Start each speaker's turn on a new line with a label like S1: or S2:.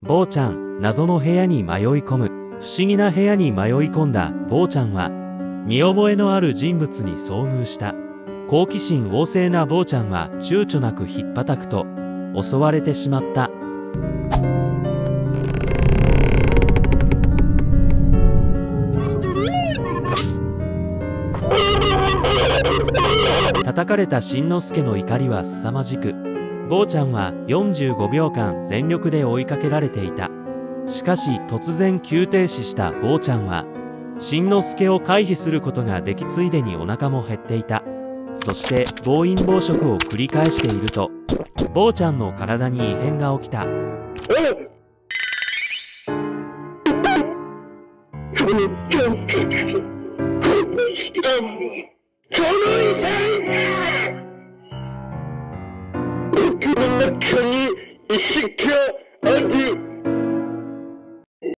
S1: 坊ちゃん、謎の部屋に迷い込む。不思議な部屋に迷い込んだ坊ちゃんは、見覚えのある人物に遭遇した。好奇心旺盛な坊ちゃんは躊躇なくひっぱたくと、襲われてしまった。叩かれたしんのすけの怒りは凄まじく、坊ちゃんは45秒間全力で追いかけられていた。しかし突然急停止した坊ちゃんは、しんのすけを回避することができついでにお腹も減っていた。そして暴飲暴食を繰り返していると、坊ちゃんの体に異変が起きた。こ
S2: の中に意識がある。